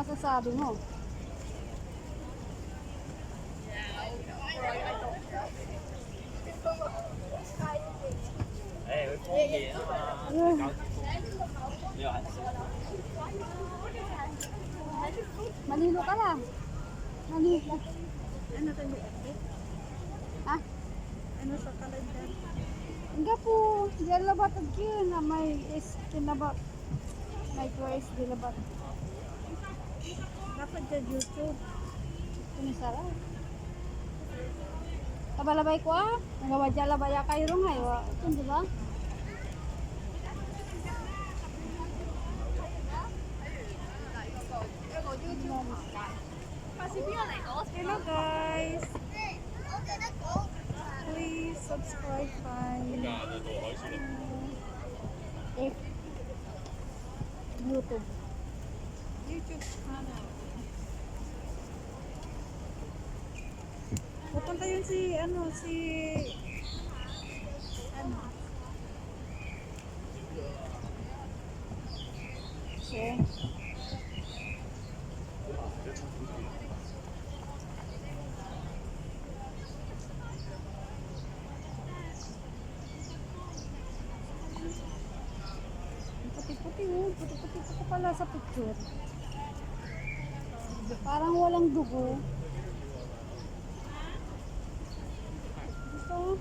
masasabi mo? Malilo ka lang. Malilo. Ano to yung update? Ha? Ano sa kalendar? Enggak po. Diyan labat yun na may kinabat. May twice dilabat. Dapat dyan YouTube. Ini salah. Tabalabay ko nagawa dyan labay kayo rong ay. Ito di ba? Hello guys! Please subscribe my YouTube. YouTube channel. Pupunta yun si ano. Okay. Puti-puti puti-puti pala sa picture. Parang walang dugo. Ito.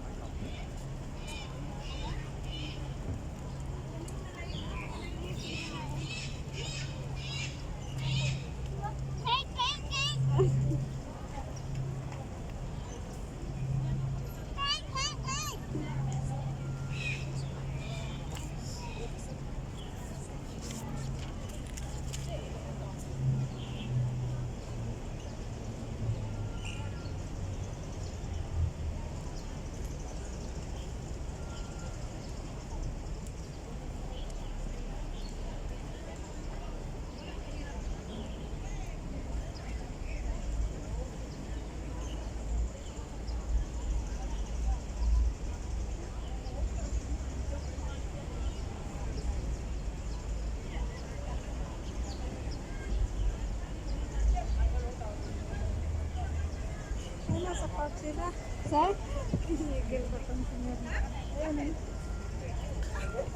Ano sa park sila? Sir? Higil ba itong sinir? Ayan eh.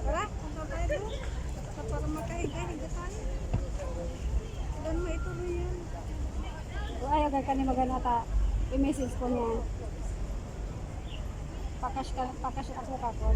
Wala? Kung ba tayo doon? Para makahiga, higa tayo. Doon mo ituloy yan. Ayaw ka ni maganata. I-message ko niya. Pakas ako kako.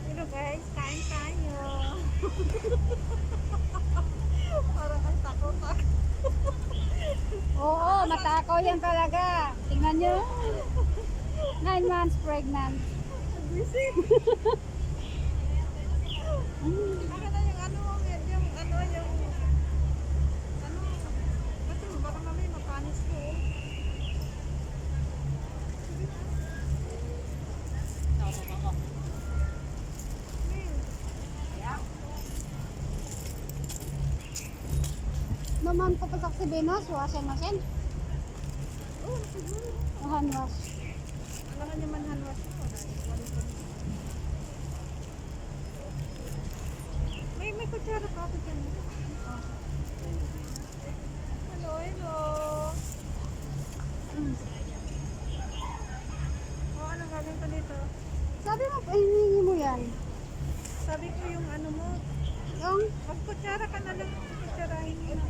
Hello guys, kain tayo. Parang ang takot. Oo, matakaw yan talaga. Tingnan nyo. 9 months pregnant. Busy. Baka na yung ano, kasi baka mamay mapanis ko. Naman ko pasak si Venus, washing machine. Oh, siguro. Hand wash. Alam nga naman hanwas ko. May kutsara pa ako dyan. Hello. Oh, anong gagawin ko dito? Sabi mo, hiningi mo yan. Sabi ko yung ano mo. Yung, Magkutsara ka na lang. Kutsarahin mo.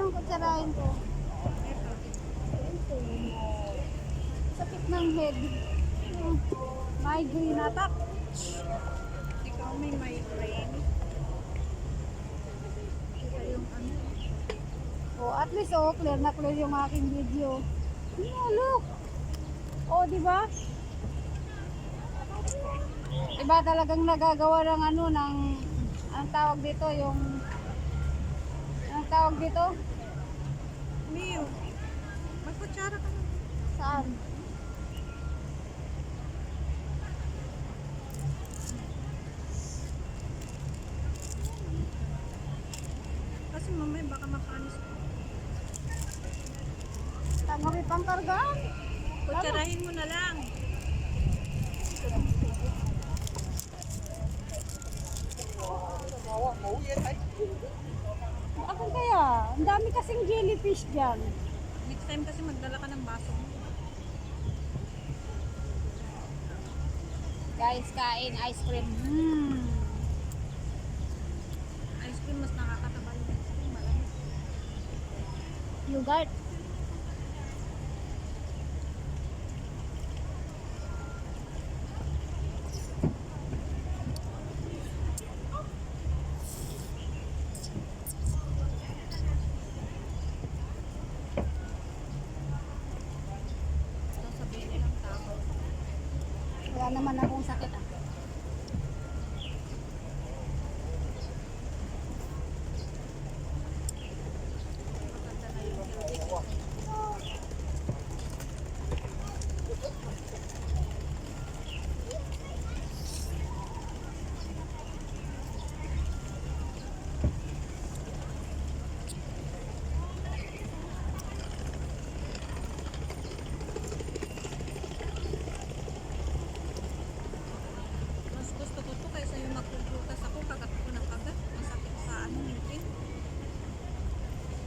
anong kutsarahin ko? Ito. Sakit ng head. Migraine attack. Ikaw may migraine. Ito yung ano. Oh, at least clear na clear yung aking video. Oh, look. Oh, di ba? Iba talagang nagagawa ng ano, ng ang tawag dito yung tawag dito? Miyo. Magkutsara ka na. Saan? Kasi mamaya baka makanis. Tangawi pang kargaan. Kutsarahin mo na lang. Ako kaya, ang dami kasing jellyfish dyan. Next time kasi magdala ka ng baso mo. Guys, kain ice cream. Ice cream mas nakakataba yung ice cream. Malamig. Yogurt. Sasabihin nilang tao. Wala naman akong sakit ah. Maganda na yung healthy. Mas gusto ko to kaysa yung magpuprutas ako kagat ko ng kagat. Masakit sa ano ngipin.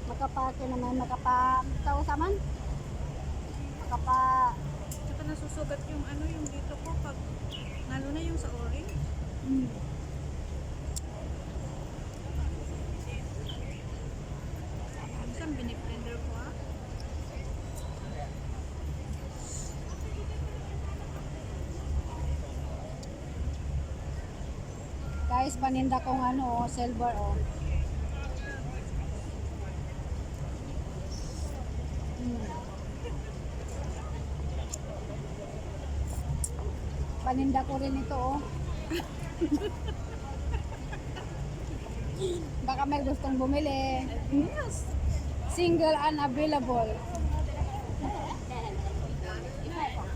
Makapake naman, makapagtaw saman. Makapa... Tsaka nasusugat yung ano yung dito ko pag lalo na yung sa orange. Minsan biniblender ko ah. Guys, paninda kong ano, silver oh. Paninda ko rin ito oh. Baka may gustong bumili. Yes. Single unavailable.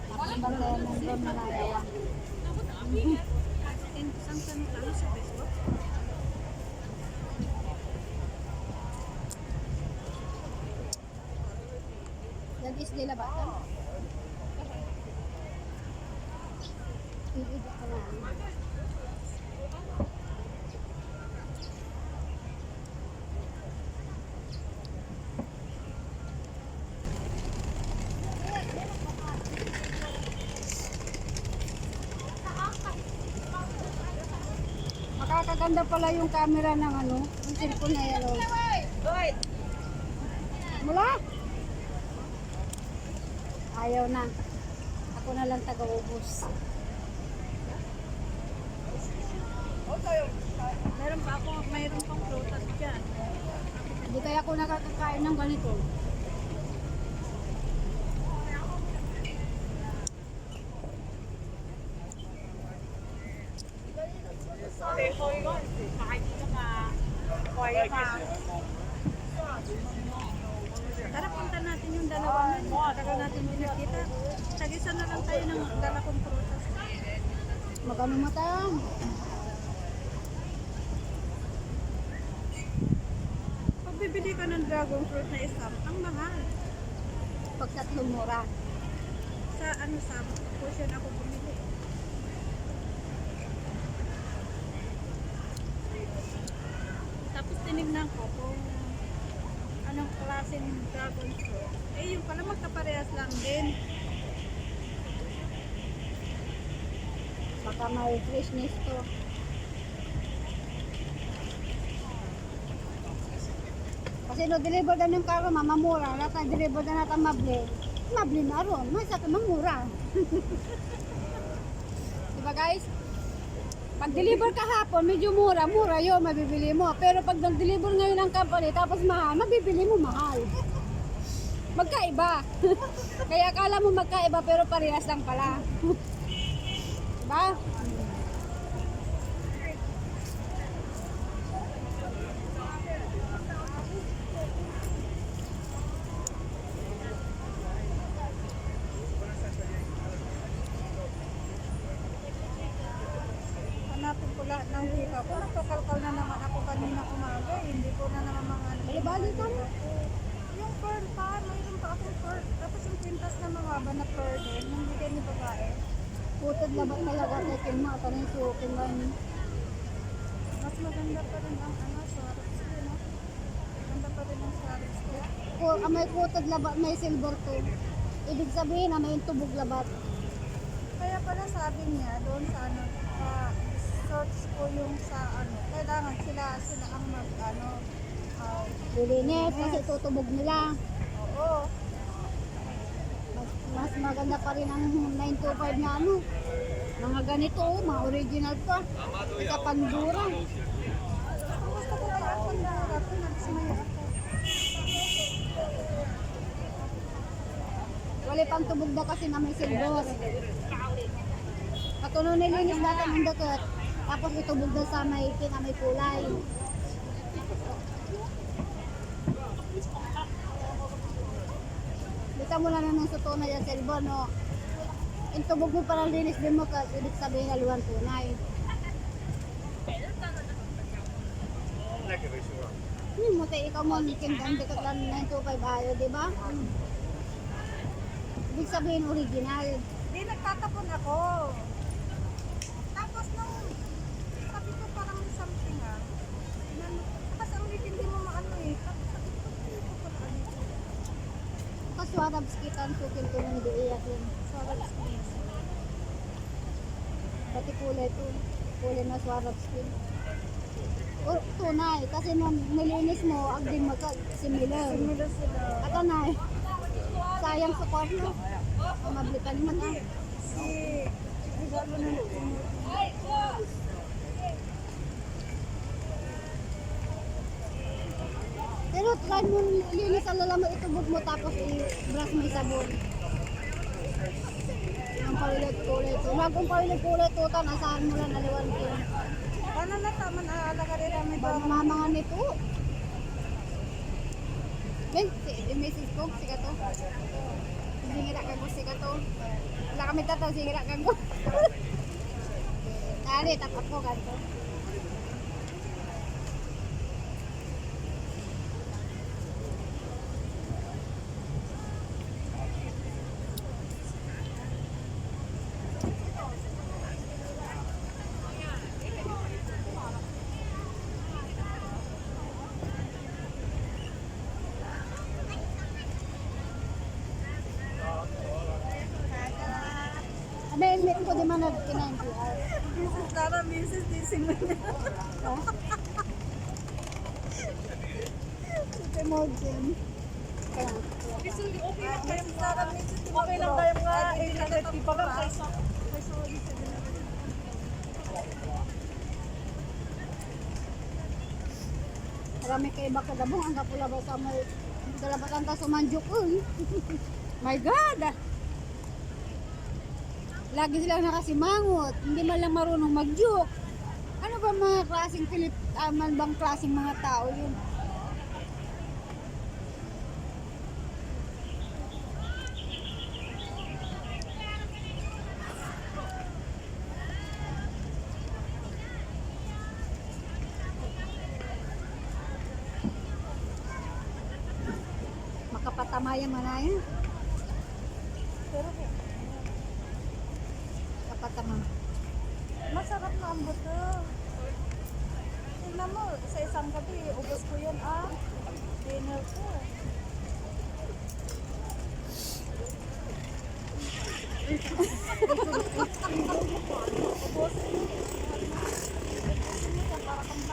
Makabagay ng doon na nagawa. Isang tanong lalo sa Facebook. Yan is nila ba ito? Iiga ko na. Makakaganda pala yung camera ng ano, yung cellphone na yan. Oh. Mula? Ayaw na. Ako na lang taga-ubos. Mayroon pang prutas dyan. Hindi kaya ako nakakakain ng ganito. Tara, punta natin yung dalawa na. Tagal natin pinakita. Tag-isa na lang tayo ng dala kong prutas. Magano matang? Pag bibili ka ng dragon fruit na isa, ang mahal. Pag tatlong mura. Sa ano sa portion ako bumili. Tapos tinignan ko kung anong klase ng dragon fruit. Eh yung pala magkaparehas lang din. Baka may freshness to. Kasi no deliver na yung karo mamamura. Lahat na deliver na natin mabli. Mabli na ron. Masa ka mamura. Diba guys? Pag deliver kahapon, medyo mura. Mura yun, mabibili mo. Pero pag nag-deliver ngayon ng company, tapos mahal, mabibili mo mahal. Magkaiba. Kaya akala mo magkaiba, pero parehas lang pala. Diba? wala nang hika ko. Nagkakalkal na naman ako kanina umaga. Hindi ko na naman mga Bali ka mo. yung pearl pa, mayroon pa akong pearl. Tapos yung kwintas na mahaba na pearl din, yung bigay ni babae. Putod labat talaga kay Kima. Tanay sukin ba yun? Mas maganda pa rin ang ano, Swarovski, no? Maganda pa rin ang Swarovski. May putod labat, may silver to. Ibig sabihin na may tubog labat. Kaya pala sabi niya doon sa ano, search ko yung sa ano, kailangan sila ang mag ano, Lilinis kasi tutubog nila. oo. Mas maganda pa rin ang 925 na ano. Mga ganito, mga original pa. Sa Pandura. Gusto ko kaya ako na ako, nagsimaya ako. Wala pang tubog na kasi na may silver. Katuno nilinis natin ang dakot. Tapos itubog na sa may may kulay. Bita mo na ng suto na yung silver, no? Yung tubog mo para linis din mo kasi ibig sabihin na luwan tunay. Tayo ikaw mo, kindan dikot lang 925 ayo, di ba? Ibig sabihin original. Hindi, nagtatapon ako. Tapos nung sabi ko parang may something kasi ang hindi mo maano eh. Tapos sabi ko, hindi ko pala ano. Kaswarabs kita ang sukil ko ng diiyak yun. Swarovski. Pati kulay to. Kulay na Swarovs skin. O, tunay. Kasi nung nilinis mo, agding similar. Similar sila. At anay, sayang sa kwarno. Mablitan mo na. Si regalo na natin. Pero try mo linis ang lalaman, itubog mo tapos i-brush mo yung sabon. Ang paulit kulay to. Magkong paulit kulay to, asahan mo lang naliwan ko. Paano na tama na alaga rin namin Ba ba? mga nito? Ben, i-message ko, siga to. Singira ka ko, siga to. Wala kami tataw, singira ka ko. Tari, tatap ko ganito. Ano yung meet ko di man nag-kinain PR? Mrs. Tara, Mrs. Dissing mo niya. Super modern. Kaya. Mrs. Tara, Mrs. Okay lang tayo nga, 850 pa lang. Marami kayo ba kadabong ang kapula ba sa may dalabatan ta sumanjuk ko. My God! Lagi silang nakasimangot, hindi man lang marunong mag-joke. Ano ba mga klaseng man bang klaseng mga tao yun? Makapatamayan man na yan. Pero Kapatama. masarap na ang buto. Tingnan mo, sa isang gabi, ubos ko yan dinner ko.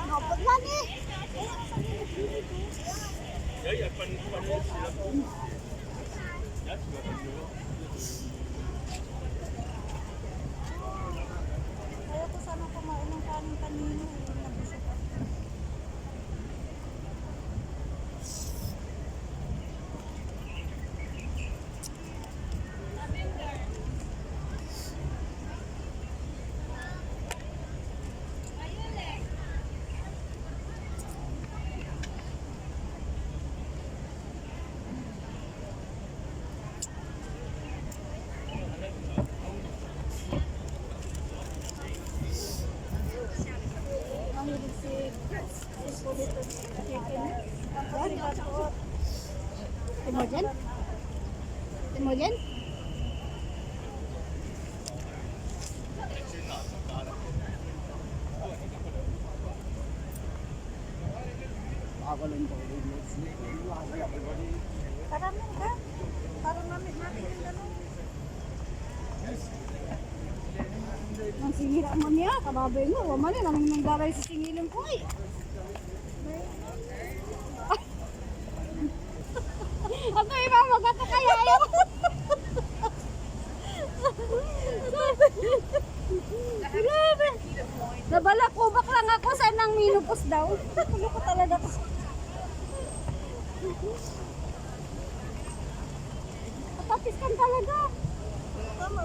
Napod lang eh. Kaya ko sana kumain ng kanin kanina. Nabusog ako. dyan? Tara na ka. Tara namin natin yung gano'n. Ang singira mo niya, kababay mo. Wama na, namin nang daray sa singilin ko eh. Ako iba, magkata kaya yun. Grabe. Nabalakubak lang ako sa nang minupos daw. Ano ko talaga to? Patis kan talaga. Tama.